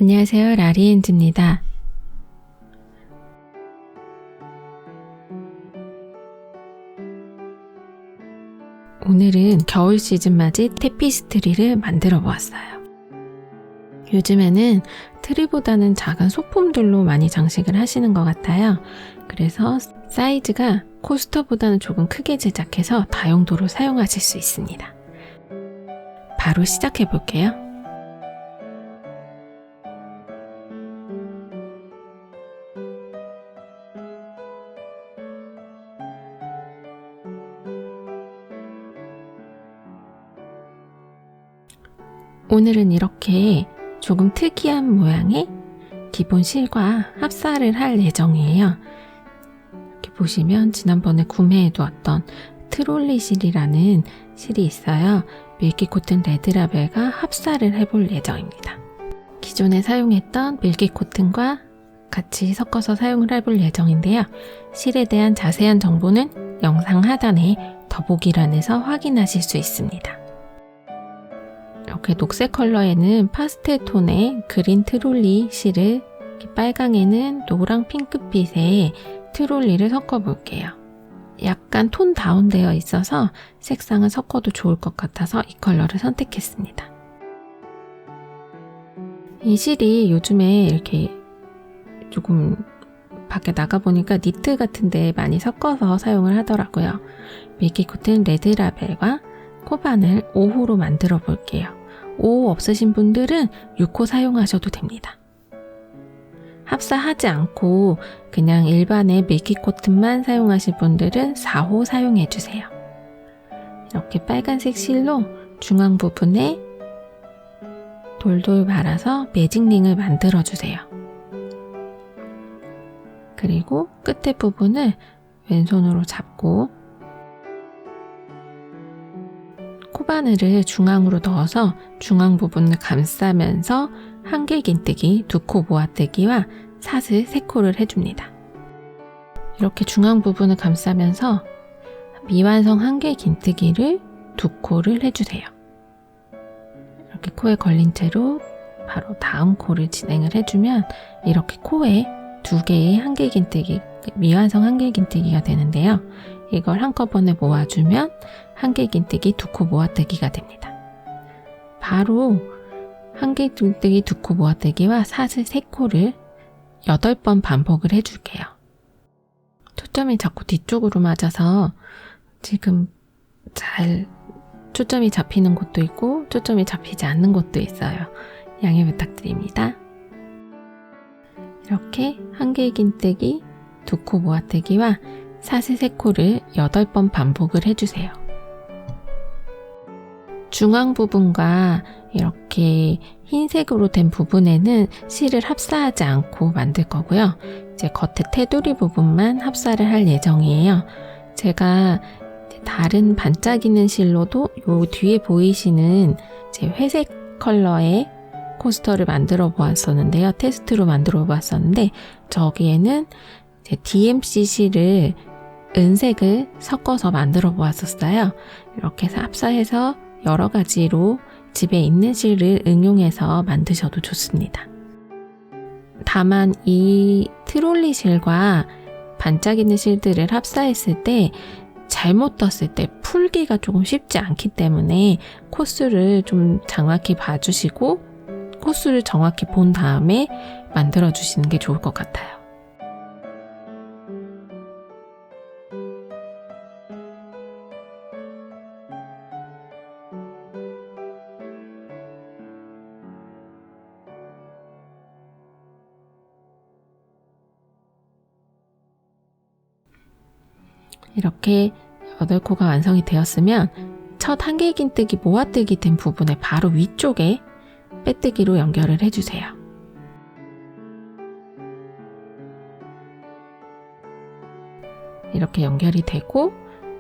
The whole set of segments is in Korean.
안녕하세요, 라리엔즈입니다. 오늘은 겨울 시즌 맞이 테피스트리를 만들어 보았어요. 요즘에는 트리보다는 작은 소품들로 많이 장식을 하시는 것 같아요. 그래서 사이즈가 코스터보다는 조금 크게 제작해서 다용도로 사용하실 수 있습니다. 바로 시작해 볼게요. 오늘은 이렇게 조금 특이한 모양의 기본 실과 합사를 할 예정이에요. 이렇게 보시면 지난번에 구매해두었던 트롤리 실이라는 실이 있어요. 밀키 코튼 레드라벨과 합사를 해볼 예정입니다. 기존에 사용했던 밀키 코튼과 같이 섞어서 사용을 해볼 예정인데요. 실에 대한 자세한 정보는 영상 하단에 더보기란에서 확인하실 수 있습니다. 이렇게 녹색 컬러에는 파스텔 톤의 그린 트롤리 실을, 빨강에는 노랑 핑크빛의 트롤리를 섞어 볼게요. 약간 톤 다운되어 있어서 색상을 섞어도 좋을 것 같아서 이 컬러를 선택했습니다. 이 실이 요즘에 이렇게 조금 밖에 나가보니까 니트 같은데 많이 섞어서 사용을 하더라고요. 밀키 코튼 레드라벨과 코반을 5호로 만들어 볼게요. 5호 없으신 분들은 6호 사용하셔도 됩니다. 합사하지 않고 그냥 일반의 밀키 코튼만 사용하실 분들은 4호 사용해 주세요. 이렇게 빨간색 실로 중앙 부분에 돌돌 말아서 매직링을 만들어 주세요. 그리고 끝에 부분을 왼손으로 잡고 코바늘을 중앙으로 넣어서 중앙 부분을 감싸면서 한길긴뜨기, 2코 모아뜨기와 사슬 3코를 해줍니다. 이렇게 중앙 부분을 감싸면서 미완성 한길긴뜨기를 2코를 해주세요. 이렇게 코에 걸린 채로 바로 다음 코를 진행을 해주면 이렇게 코에 2개의 한길긴뜨기, 미완성 한길긴뜨기가 되는데요. 이걸 한꺼번에 모아주면 한길긴뜨기 2코 모아뜨기가 됩니다. 바로 한길긴뜨기 2코 모아뜨기와 사슬 3코를 8번 반복을 해줄게요. 초점이 자꾸 뒤쪽으로 맞아서 지금 잘 초점이 잡히는 곳도 있고 초점이 잡히지 않는 곳도 있어요. 양해 부탁드립니다. 이렇게 한길긴뜨기 2코 모아뜨기와 사슬 3코를 8번 반복을 해주세요. 중앙 부분과 이렇게 흰색으로 된 부분에는 실을 합사하지 않고 만들 거고요. 이제 겉에 테두리 부분만 합사를 할 예정이에요. 제가 다른 반짝이는 실로도 요 뒤에 보이시는 제 회색 컬러의 코스터를 만들어 보았었는데요. 테스트로 만들어 보았었는데 저기에는 제 DMC 실을 은색을 섞어서 만들어 보았었어요. 이렇게 합사해서 여러 가지로 집에 있는 실을 응용해서 만드셔도 좋습니다. 다만 이 트롤리 실과 반짝이는 실들을 합사했을 때 잘못 떴을 때 풀기가 조금 쉽지 않기 때문에 코스를 좀 정확히 봐주시고 코스를 정확히 본 다음에 만들어 주시는 게 좋을 것 같아요. 이렇게 8코가 완성이 되었으면 첫 한길긴뜨기 모아뜨기 된 부분의 바로 위쪽에 빼뜨기로 연결을 해주세요. 이렇게 연결이 되고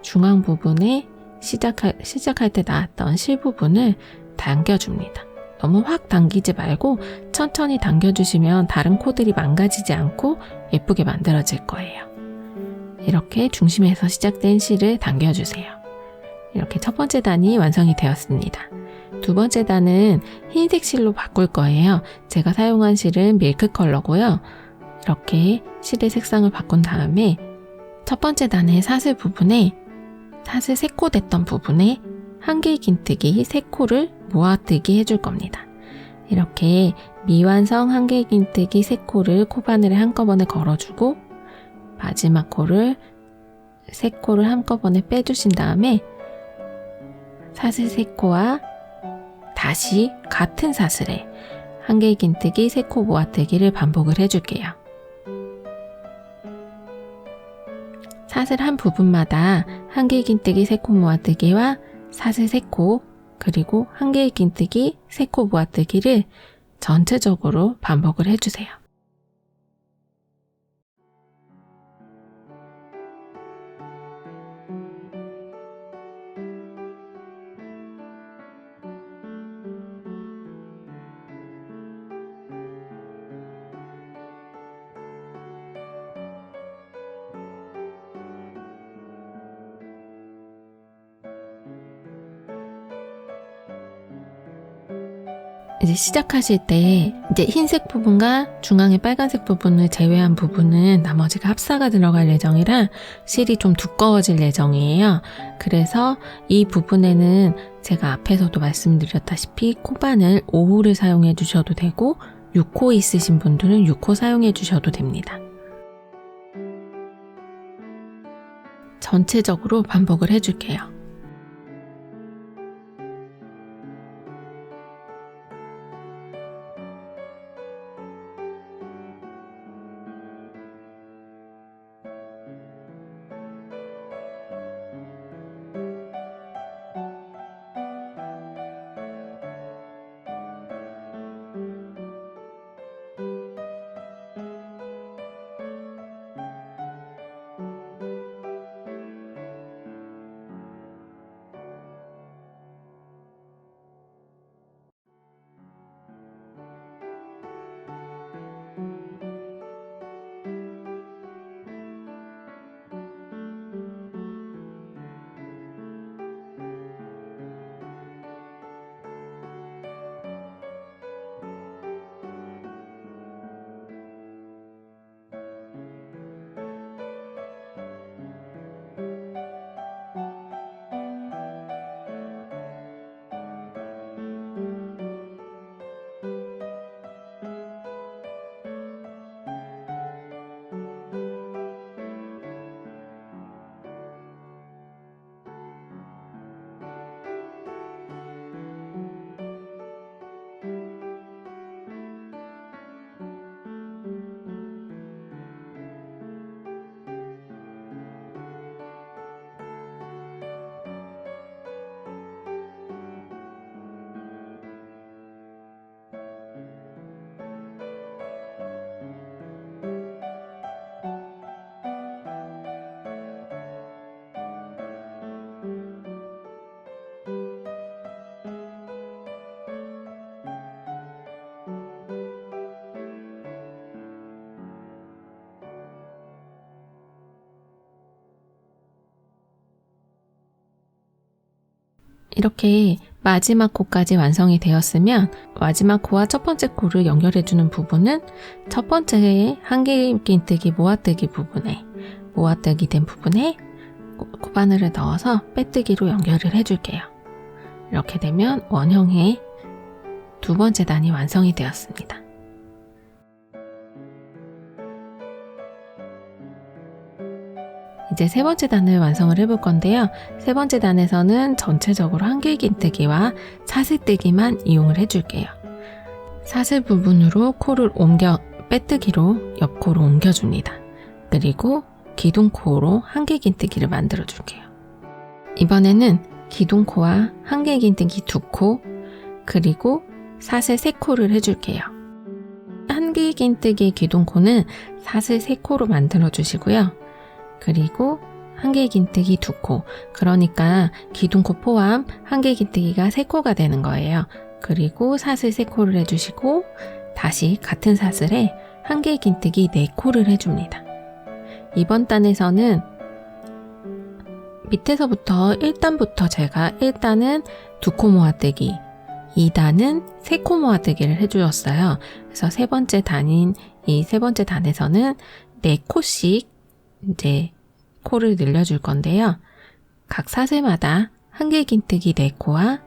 중앙 부분에 시작할 때 나왔던 실 부분을 당겨줍니다. 너무 확 당기지 말고 천천히 당겨주시면 다른 코들이 망가지지 않고 예쁘게 만들어질 거예요. 이렇게 중심에서 시작된 실을 당겨주세요. 이렇게 첫 번째 단이 완성이 되었습니다. 두 번째 단은 흰색 실로 바꿀 거예요. 제가 사용한 실은 밀크 컬러고요. 이렇게 실의 색상을 바꾼 다음에 첫 번째 단의 사슬 부분에 사슬 3코 됐던 부분에 한 개의 긴뜨기 3코를 모아뜨기 해줄 겁니다. 이렇게 미완성 한 개의 긴뜨기 3코를 코바늘에 한꺼번에 걸어주고 마지막 코를 3코를 한꺼번에 빼주신 다음에 사슬 3코와 다시 같은 사슬에 한 개의 긴뜨기 3코 모아뜨기를 반복을 해줄게요. 사슬 한 부분마다 한 개의 긴뜨기 3코 모아뜨기와 사슬 3코 그리고 한 개의 긴뜨기 3코 모아뜨기를 전체적으로 반복을 해주세요. 이제 시작하실 때 이제 흰색 부분과 중앙의 빨간색 부분을 제외한 부분은 나머지가 합사가 들어갈 예정이라 실이 좀 두꺼워질 예정이에요. 그래서 이 부분에는 제가 앞에서도 말씀드렸다시피 코바늘 5호를 사용해 주셔도 되고 6호 있으신 분들은 6호 사용해 주셔도 됩니다. 전체적으로 반복을 해줄게요. 이렇게 마지막 코까지 완성이 되었으면 마지막 코와 첫 번째 코를 연결해주는 부분은 첫 번째의 한 개의 긴뜨기 모아뜨기 부분에 모아뜨기 된 부분에 코바늘을 넣어서 빼뜨기로 연결을 해줄게요. 이렇게 되면 원형의 두 번째 단이 완성이 되었습니다. 이제 세 번째 단을 완성을 해볼 건데요. 세 번째 단에서는 전체적으로 한 개의 긴뜨기와 사슬뜨기만 이용을 해줄게요. 사슬 부분으로 코를 빼뜨기로 옆코로 옮겨줍니다. 그리고 기둥코로 한 개의 긴뜨기를 만들어 줄게요. 이번에는 기둥코와 한 개의 긴뜨기 2코, 그리고 사슬 3코를 해줄게요. 한 개의 긴뜨기 기둥코는 사슬 3코로 만들어 주시고요. 그리고 한 개의 긴뜨기 2코, 그러니까 기둥코 포함 한 개의 긴뜨기가 3코가 되는 거예요. 그리고 사슬 3코를 해주시고 다시 같은 사슬에 한 개의 긴뜨기 4코를 해줍니다. 이번 단에서는 밑에서부터 1단부터 제가 1단은 2코 모아뜨기, 2단은 세 코 모아뜨기를 해주었어요. 그래서 세 번째 단인 이 세 번째 단에서는 4코씩 이제 코를 늘려줄 건데요. 각 사슬마다 한길긴뜨기 4코와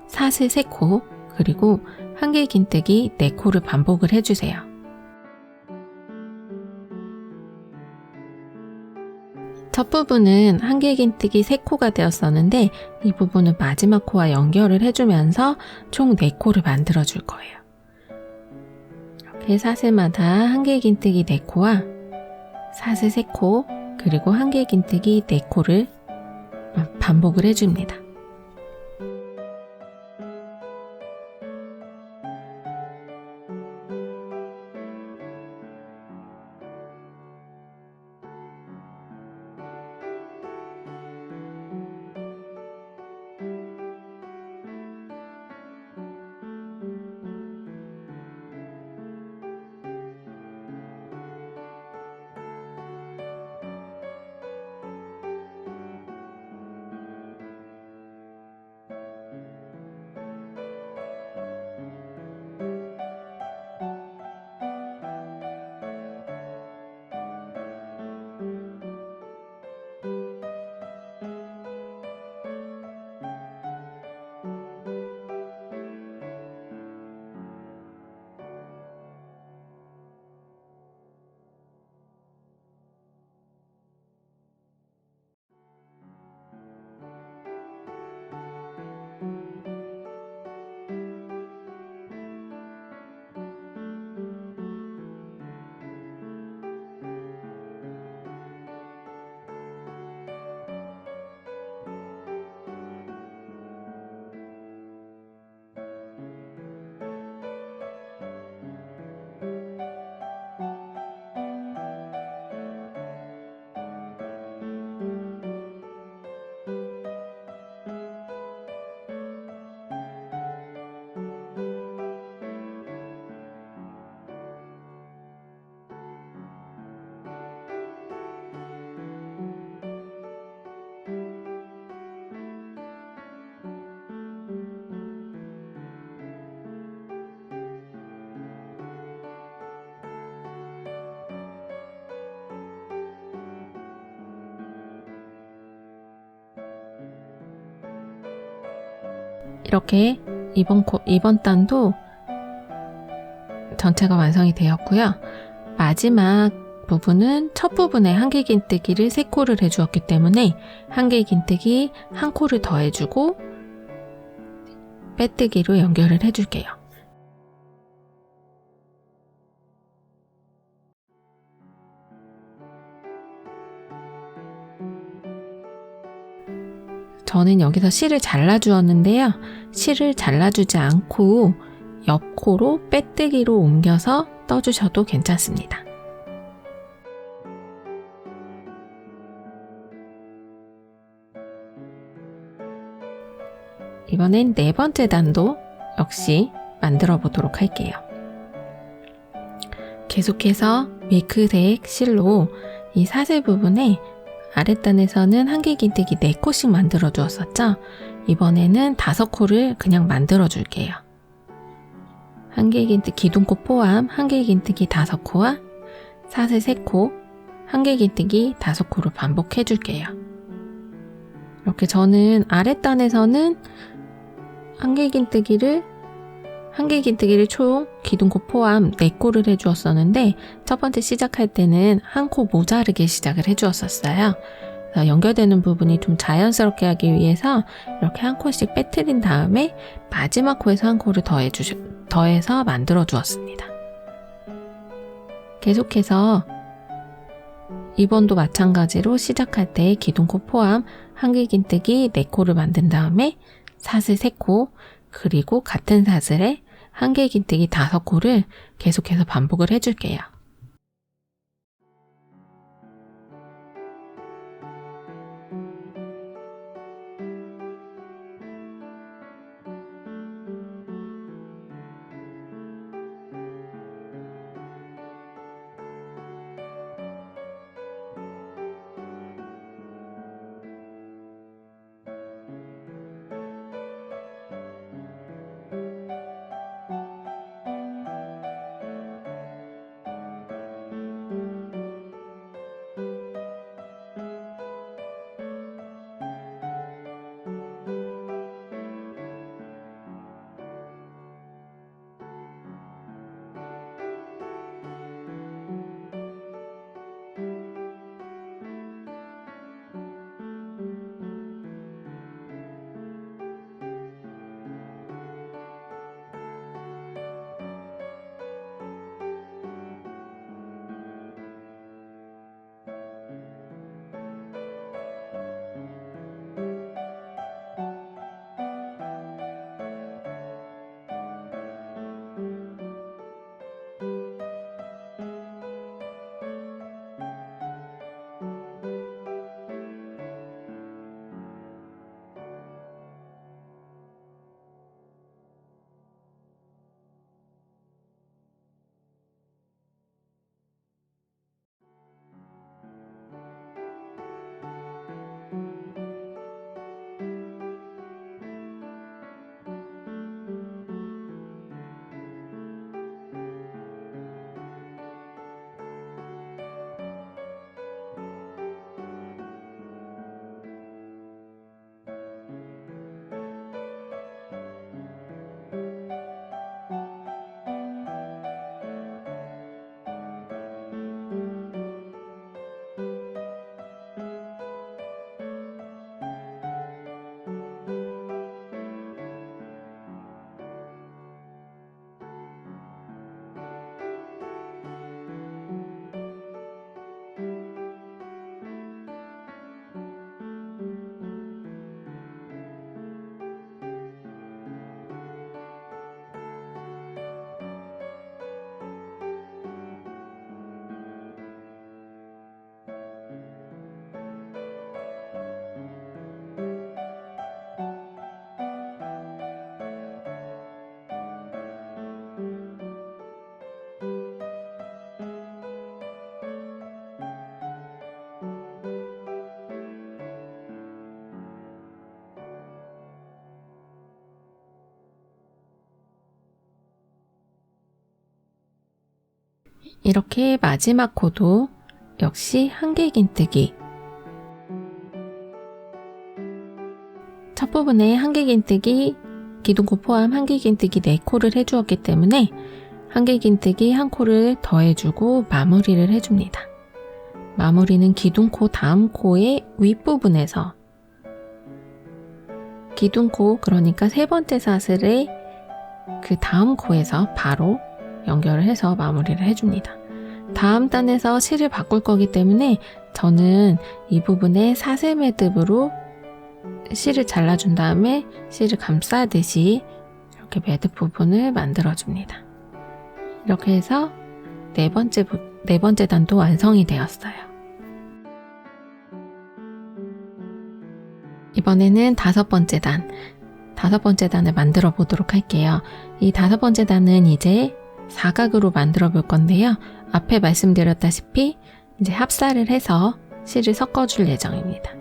사슬 3코 그리고 한길긴뜨기 4코를 반복을 해주세요. 첫 부분은 한길긴뜨기 3코가 되었었는데 이 부분은 마지막 코와 연결을 해주면서 총 4코를 만들어 줄 거예요. 이렇게 사슬마다 한길긴뜨기 4코와 사슬 3코 그리고 한길긴뜨기 4코를 반복을 해줍니다. 이렇게 이번 단도 전체가 완성이 되었고요. 마지막 부분은 첫 부분에 한길긴뜨기를 3코를 해주었기 때문에 한길긴뜨기 1코를 더 해주고 빼뜨기로 연결을 해줄게요. 저는 여기서 실을 잘라주었는데요. 실을 잘라주지 않고 옆코로 빼뜨기로 옮겨서 떠주셔도 괜찮습니다. 이번엔 4번째 단도 역시 만들어 보도록 할게요. 계속해서 밀크색 실로 이 사슬 부분에 아랫단에서는 한길긴뜨기 4코씩 만들어 주었었죠. 이번에는 5코를 그냥 만들어 줄게요. 한길긴뜨기 기둥코 포함 한길긴뜨기 5코와 사슬 3코, 한길긴뜨기 5코를 반복해 줄게요. 이렇게 저는 아랫단에서는 한길긴뜨기를 총 기둥코 포함 4코를 해주었었는데 첫 번째 시작할 때는 1코 모자르게 시작을 해주었었어요. 연결되는 부분이 좀 자연스럽게 하기 위해서 이렇게 1코씩 빼뜨린 다음에 마지막 코에서 1코를 더해서 만들어 주었습니다. 계속해서 이번도 마찬가지로 시작할 때 기둥코 포함 한길긴뜨기 4코를 만든 다음에 사슬 3코 그리고 같은 사슬에 한길긴뜨기 5코를 계속해서 반복을 해줄게요. 이렇게 마지막 코도 역시 한길긴뜨기. 첫 부분에 한길긴뜨기, 기둥코 포함 한길긴뜨기 4코를 해주었기 때문에 한길긴뜨기 1코를 더해주고 마무리를 해줍니다. 마무리는 기둥코 다음 코의 윗부분에서 기둥코, 그러니까 세 번째 사슬의 그 다음 코에서 바로 연결을 해서 마무리를 해줍니다. 다음 단에서 실을 바꿀 거기 때문에 저는 이 부분에 사슬 매듭으로 실을 잘라준 다음에 실을 감싸듯이 이렇게 매듭 부분을 만들어줍니다. 이렇게 해서 네 번째 단도 완성이 되었어요. 이번에는 5번째 단. 5번째 단을 만들어 보도록 할게요. 이 5번째 단은 이제 사각으로 만들어 볼 건데요. 앞에 말씀드렸다시피 이제 합사를 해서 실을 섞어줄 예정입니다.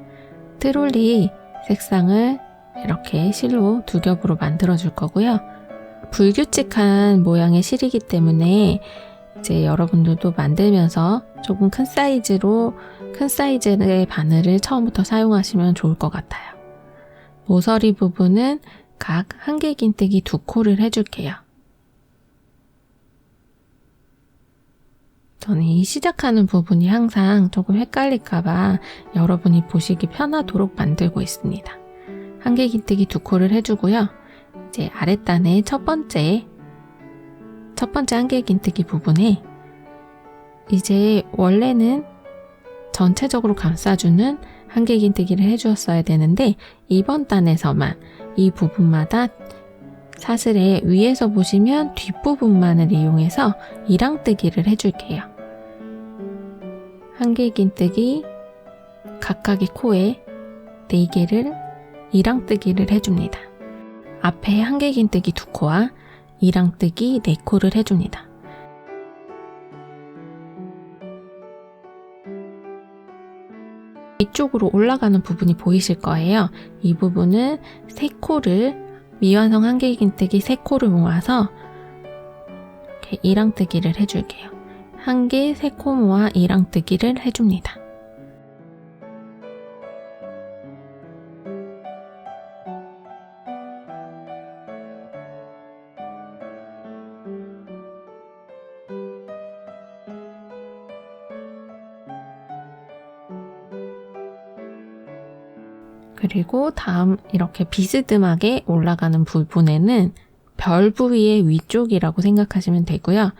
트롤리 색상을 이렇게 실로 2겹으로 만들어 줄 거고요. 불규칙한 모양의 실이기 때문에 이제 여러분들도 만들면서 조금 큰 사이즈의 바늘을 처음부터 사용하시면 좋을 것 같아요. 모서리 부분은 각 한길긴뜨기 2코를 해줄게요. 저는 이 시작하는 부분이 항상 조금 헷갈릴까봐 여러분이 보시기 편하도록 만들고 있습니다. 한길긴뜨기 2코를 해주고요. 이제 아랫단의 첫 번째 한길긴뜨기 부분에 이제 원래는 전체적으로 감싸주는 한길긴뜨기를 해주었어야 되는데 이번 단에서만 이 부분마다 사슬의 위에서 보시면 뒷부분만을 이용해서 이랑뜨기를 해줄게요. 한길긴뜨기 각각의 코에 4개를 이랑뜨기를 해줍니다. 앞에 한길긴뜨기 2코와 이랑뜨기 4코를 해줍니다. 이쪽으로 올라가는 부분이 보이실 거예요. 이 부분은 3코를 미완성 한길긴뜨기 3코를 모아서 이렇게 이랑뜨기를 해줄게요. 1길 3코 모아 이랑뜨기를 해줍니다. 그리고 다음 이렇게 비스듬하게 올라가는 부분에는 별 부위의 위쪽이라고 생각하시면 되고요.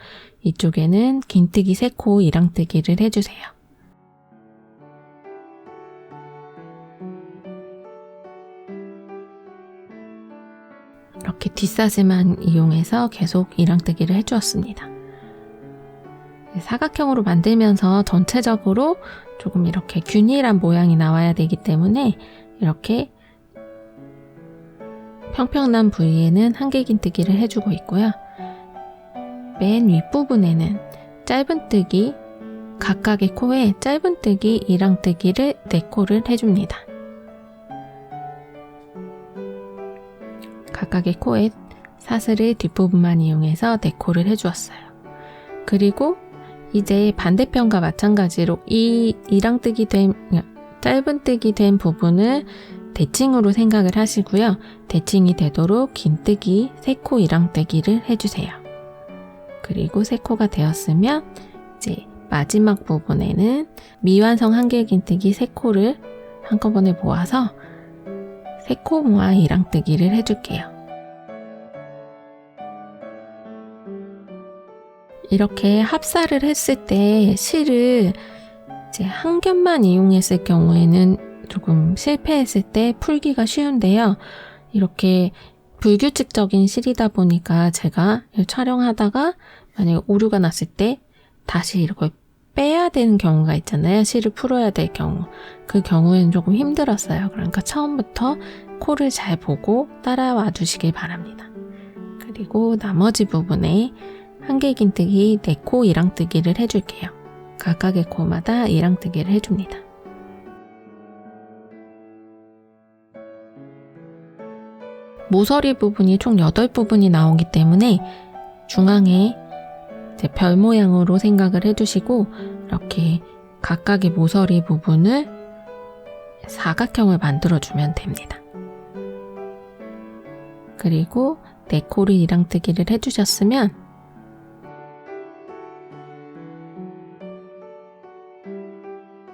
이쪽에는 긴뜨기 3코 이랑뜨기를 해주세요. 이렇게 뒷사슬만 이용해서 계속 이랑뜨기를 해주었습니다. 사각형으로 만들면서 전체적으로 조금 이렇게 균일한 모양이 나와야 되기 때문에 이렇게 평평한 부위에는 한길긴뜨기를 해주고 있고요. 맨 윗부분에는 짧은뜨기, 각각의 코에 짧은뜨기, 이랑뜨기를 4코를 해줍니다. 각각의 코에 사슬을 뒷부분만 이용해서 4코를 해주었어요. 그리고 이제 반대편과 마찬가지로 이 짧은뜨기 된 부분을 대칭으로 생각을 하시고요. 대칭이 되도록 긴뜨기 3코 이랑뜨기를 해주세요. 그리고 3코가 되었으면 이제 마지막 부분에는 미완성 한길긴뜨기 3코를 한꺼번에 모아서 3코 모아 이랑뜨기를 해줄게요. 이렇게 합사를 했을 때 실을 이제 한 겹만 이용했을 경우에는 조금 실패했을 때 풀기가 쉬운데요. 이렇게 불규칙적인 실이다 보니까 제가 촬영하다가 만약에 오류가 났을 때 다시 이렇게 빼야 되는 경우가 있잖아요. 실을 풀어야 될 경우. 그 경우에는 조금 힘들었어요. 그러니까 처음부터 코를 잘 보고 따라와 주시길 바랍니다. 그리고 나머지 부분에 한길긴뜨기 4코 이랑뜨기를 해줄게요. 각각의 코마다 이랑뜨기를 해줍니다. 모서리 부분이 총 8부분이 나오기 때문에 중앙에 이제 별 모양으로 생각을 해주시고 이렇게 각각의 모서리 부분을 사각형을 만들어주면 됩니다. 그리고 네코를 이랑뜨기를 해주셨으면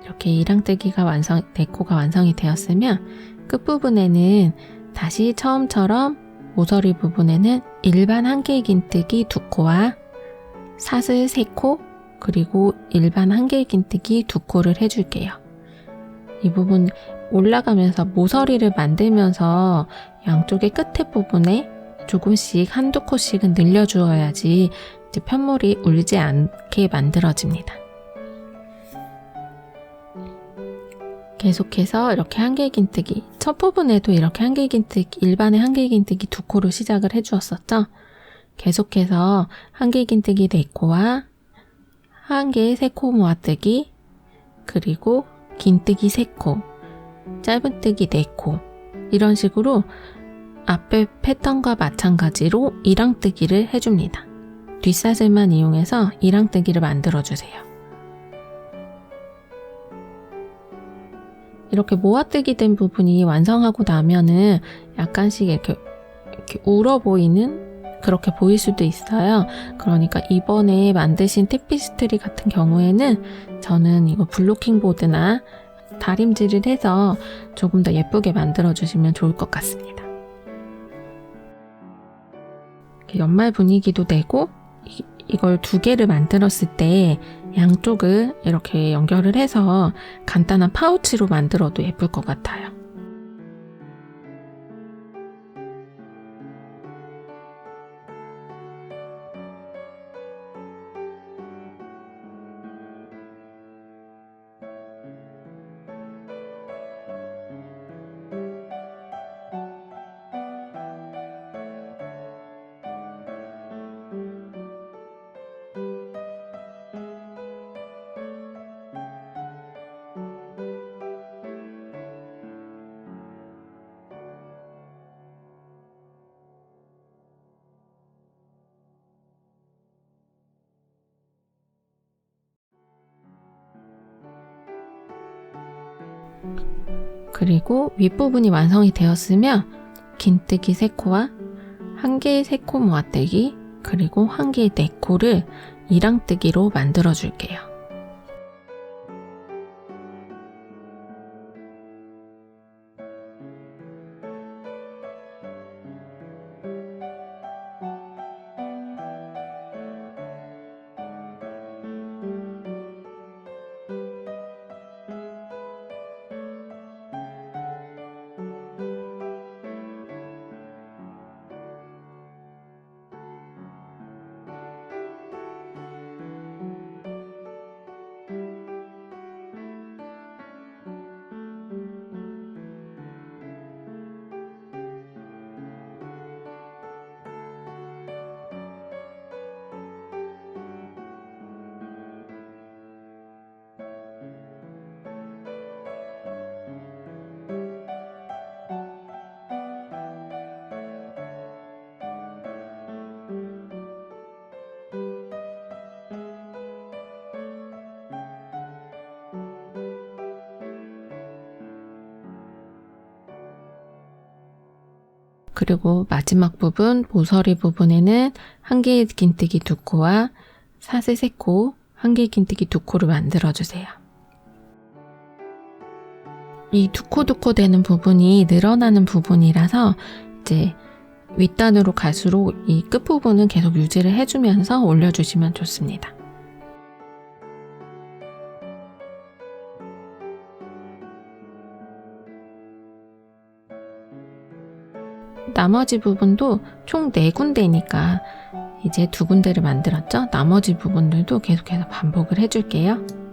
이렇게 이랑뜨기가 네코가 완성이 되었으면 끝부분에는 다시 처음처럼 모서리 부분에는 일반 한길긴뜨기 2코와 사슬 3코 그리고 일반 한길긴뜨기 2코를 해줄게요. 이 부분 올라가면서 모서리를 만들면서 양쪽의 끝에 부분에 조금씩 한두 코씩은 늘려주어야지 이제 편물이 울지 않게 만들어집니다. 계속해서 이렇게 한길긴뜨기 첫 부분에도 이렇게 한길긴뜨기 일반의 한길긴뜨기 2코로 시작을 해주었었죠. 계속해서 한길긴뜨기 4코와 한길 3코 모아뜨기 그리고 긴뜨기 3코 짧은뜨기 4코 이런 식으로 앞에 패턴과 마찬가지로 이랑뜨기를 해줍니다. 뒷사슬만 이용해서 이랑뜨기를 만들어주세요. 이렇게 모아뜨기 된 부분이 완성하고 나면은 약간씩 이렇게 울어 보이는 그렇게 보일 수도 있어요. 그러니까 이번에 만드신 테피스트리 같은 경우에는 저는 이거 블로킹 보드나 다림질을 해서 조금 더 예쁘게 만들어 주시면 좋을 것 같습니다. 연말 분위기도 내고 이걸 2개를 만들었을 때 양쪽을 이렇게 연결을 해서 간단한 파우치로 만들어도 예쁠 것 같아요. 그리고 윗부분이 완성이 되었으면 긴뜨기 3코와 한길 3코 모아뜨기 그리고 한길 4코를 이랑뜨기로 만들어 줄게요. 그리고 마지막 부분 모서리 부분에는 한길 긴뜨기 2코와 사슬 3코, 한길 긴뜨기 2코를 만들어주세요. 이 2코 되는 부분이 늘어나는 부분이라서 이제 윗단으로 갈수록 이 끝부분은 계속 유지를 해주면서 올려주시면 좋습니다. 나머지 부분도 총 4군데니까 이제 2군데를 만들었죠? 나머지 부분들도 계속해서 반복을 해줄게요.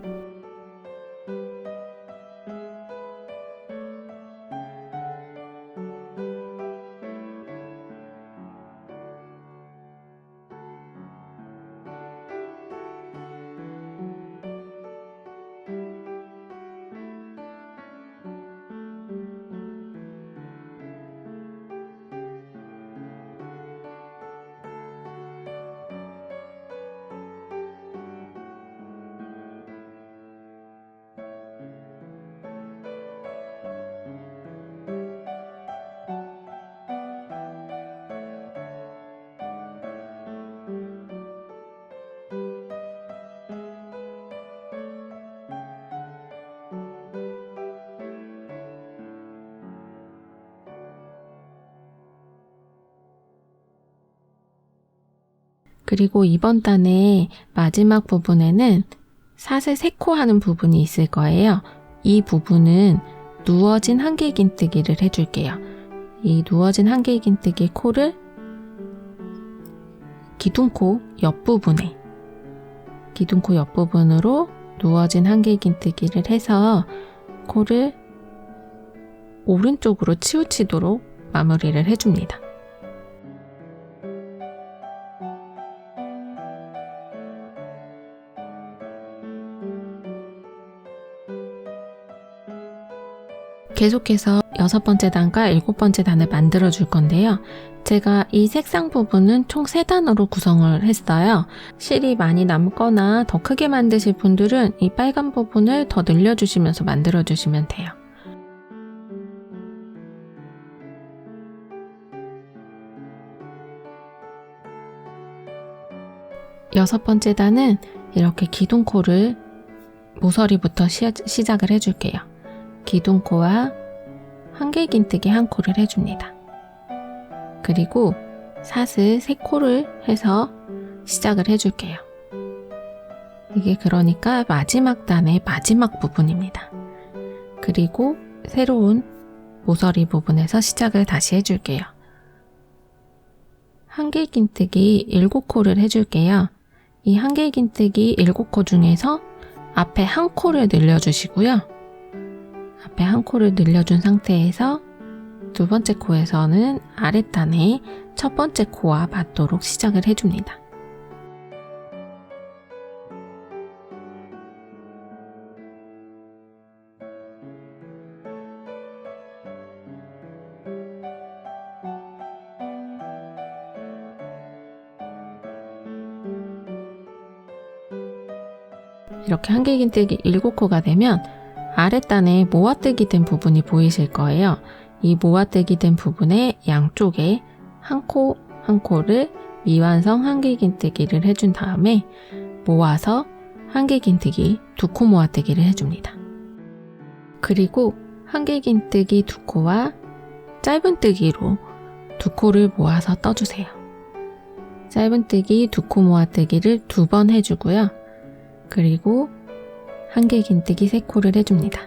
그리고 이번 단의 마지막 부분에는 사슬 3코 하는 부분이 있을 거예요. 이 부분은 누워진 한길긴뜨기를 해줄게요. 이 누워진 한길긴뜨기 코를 기둥코 옆부분으로 누워진 한길긴뜨기를 해서 코를 오른쪽으로 치우치도록 마무리를 해줍니다. 계속해서 6번째 단과 7번째 단을 만들어 줄 건데요. 제가 이 색상 부분은 총 3단으로 구성을 했어요. 실이 많이 남거나 더 크게 만드실 분들은 이 빨간 부분을 더 늘려주시면서 만들어 주시면 돼요. 6번째 단은 이렇게 기둥코를 모서리부터 시작을 해줄게요. 기둥코와 한길긴뜨기 1코를 해줍니다. 그리고 사슬 3코를 해서 시작을 해줄게요. 이게 그러니까 마지막 단의 마지막 부분입니다. 그리고 새로운 모서리 부분에서 시작을 다시 해줄게요. 한길긴뜨기 7코를 해줄게요. 이 한길긴뜨기 7코 중에서 앞에 1코를 늘려주시고요. 앞에 1코를 늘려준 상태에서 2번째 코에서는 아랫단의 첫 번째 코와 맞도록 시작을 해줍니다. 이렇게 한길긴뜨기 7코가 되면 아랫단에 모아뜨기 된 부분이 보이실 거예요. 이 모아뜨기 된 부분의 양쪽에 1코 1코를 미완성 한길긴뜨기를 해준 다음에 모아서 한길긴뜨기 2코 모아뜨기를 해줍니다. 그리고 한길긴뜨기 2코와 짧은뜨기로 2코를 모아서 떠주세요. 짧은뜨기 2코 모아뜨기를 2번 해주고요. 그리고 한길긴뜨기 3코를 해줍니다.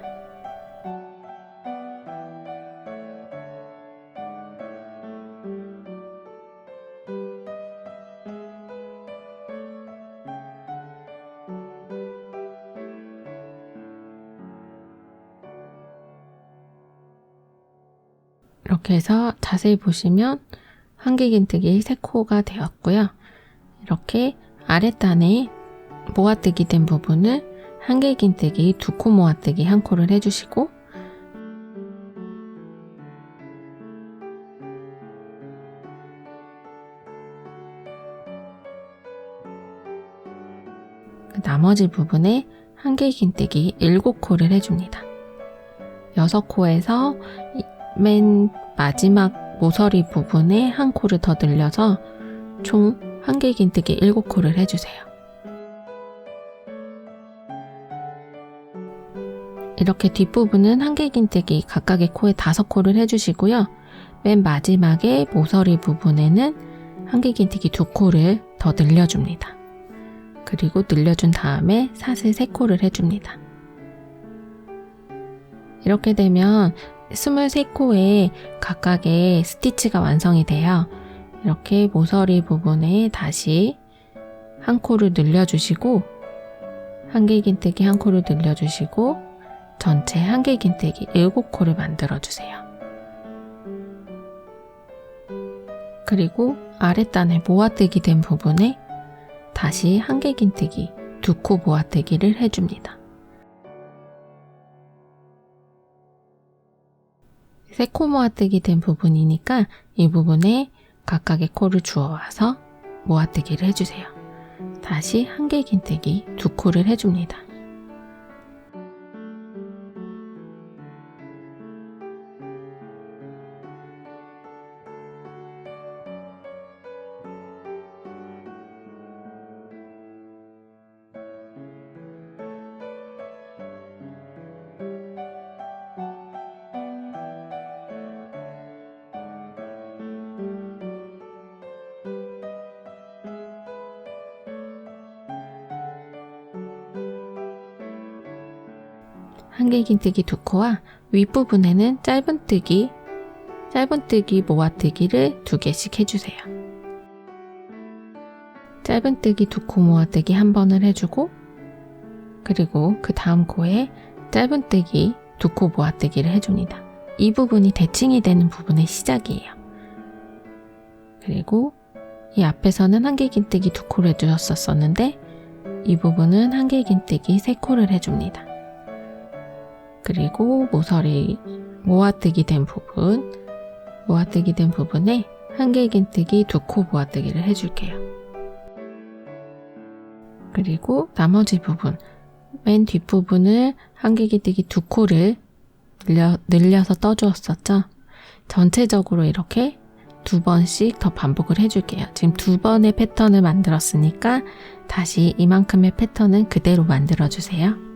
이렇게 해서 자세히 보시면 한길긴뜨기 3코가 되었고요. 이렇게 아랫단에 모아뜨기 된 부분을 한길긴뜨기 2코 모아뜨기 1코를 해주시고 나머지 부분에 한길긴뜨기 7코를 해줍니다. 6코에서 맨 마지막 모서리 부분에 1코를 더 늘려서 총 한길긴뜨기 7코를 해주세요. 이렇게 뒷부분은 한길긴뜨기 각각의 코에 5코를 해주시고요. 맨 마지막에 모서리 부분에는 한길긴뜨기 2코를 더 늘려줍니다. 그리고 늘려준 다음에 사슬 3코를 해줍니다. 이렇게 되면 23코에 각각의 스티치가 완성이 돼요. 이렇게 모서리 부분에 다시 1코를 늘려주시고 한길긴뜨기 1코를 늘려주시고 전체 한길긴뜨기 7코를 만들어주세요. 그리고 아랫단에 모아뜨기 된 부분에 다시 한길긴뜨기 2코 모아뜨기를 해줍니다. 3코 모아뜨기 된 부분이니까 이 부분에 각각의 코를 주워와서 모아뜨기를 해주세요. 다시 한길긴뜨기 2코를 해줍니다. 한길긴뜨기 2코와 윗부분에는 짧은뜨기 모아뜨기를 2개씩 해주세요. 짧은뜨기 2코 모아뜨기 한 번을 해주고, 그리고 그 다음 코에 짧은뜨기 2코 모아뜨기를 해줍니다. 이 부분이 대칭이 되는 부분의 시작이에요. 그리고 이 앞에서는 한길긴뜨기 2코를 해주셨었는데 이 부분은 한길긴뜨기 3코를 해줍니다. 그리고 모서리 모아뜨기 된 부분에 한길긴뜨기 2코 모아뜨기를 해줄게요. 그리고 나머지 부분, 맨 뒷부분을 한길긴뜨기 2코를 늘려서 떠주었었죠. 전체적으로 이렇게 2번씩 더 반복을 해줄게요. 지금 2번의 패턴을 만들었으니까 다시 이만큼의 패턴은 그대로 만들어주세요.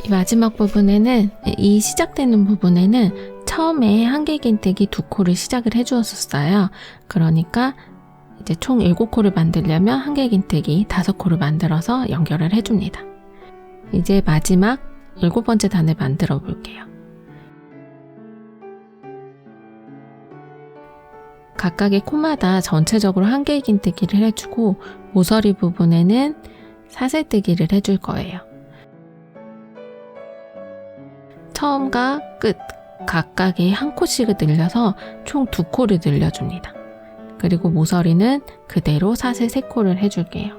이 마지막 부분에는, 이 시작되는 부분에는 처음에 한길긴뜨기 2코를 시작을 해주었어요. 그러니까 이제 총 7코를 만들려면 한길긴뜨기 5코를 만들어서 연결을 해줍니다. 이제 마지막 7번째 단을 만들어 볼게요. 각각의 코마다 전체적으로 한길긴뜨기를 해주고 모서리 부분에는 사슬뜨기를 해줄 거예요. 처음과 끝 각각의 한 코씩을 늘려서 총 2코를 늘려줍니다. 그리고 모서리는 그대로 사슬 3코를 해줄게요.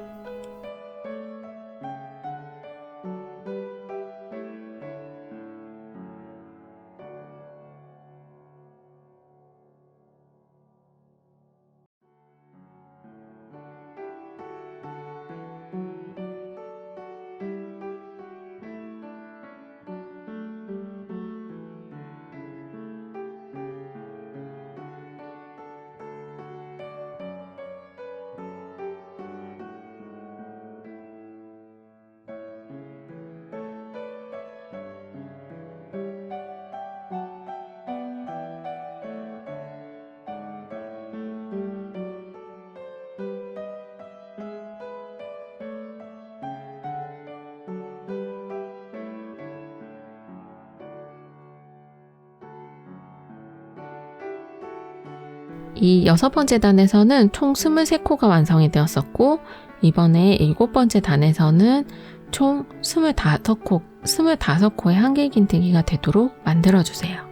이 6번째 단에서는 총 23코가 완성이 되었었고 이번에 7번째 단에서는 총 25코의 한길긴뜨기가 되도록 만들어주세요.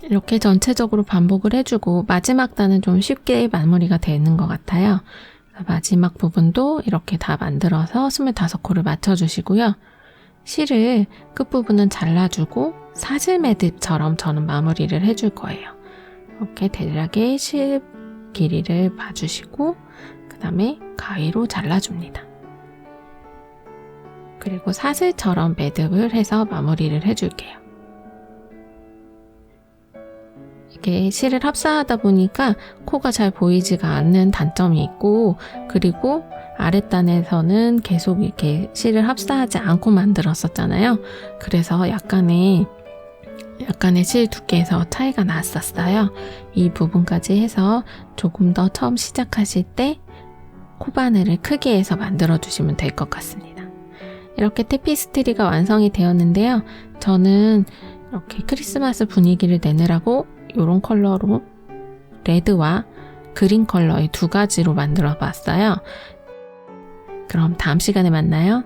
이렇게 전체적으로 반복을 해주고 마지막 단은 좀 쉽게 마무리가 되는 것 같아요. 마지막 부분도 이렇게 다 만들어서 25코를 맞춰주시고요. 실을 끝부분은 잘라주고 사슬 매듭처럼 저는 마무리를 해줄 거예요. 이렇게 대략의 실 길이를 봐주시고 그 다음에 가위로 잘라줍니다. 그리고 사슬처럼 매듭을 해서 마무리를 해줄게요. 이게 실을 합사하다 보니까 코가 잘 보이지가 않는 단점이 있고, 그리고 아랫단에서는 계속 이렇게 실을 합사하지 않고 만들었었잖아요. 그래서 약간의 실 두께에서 차이가 났었어요. 이 부분까지 해서 조금 더 처음 시작하실 때 코바늘을 크게 해서 만들어 주시면 될 것 같습니다. 이렇게 테피스트리가 완성이 되었는데요. 저는 이렇게 크리스마스 분위기를 내느라고 이런 컬러로 레드와 그린 컬러의 두 가지로 만들어 봤어요. 그럼 다음 시간에 만나요.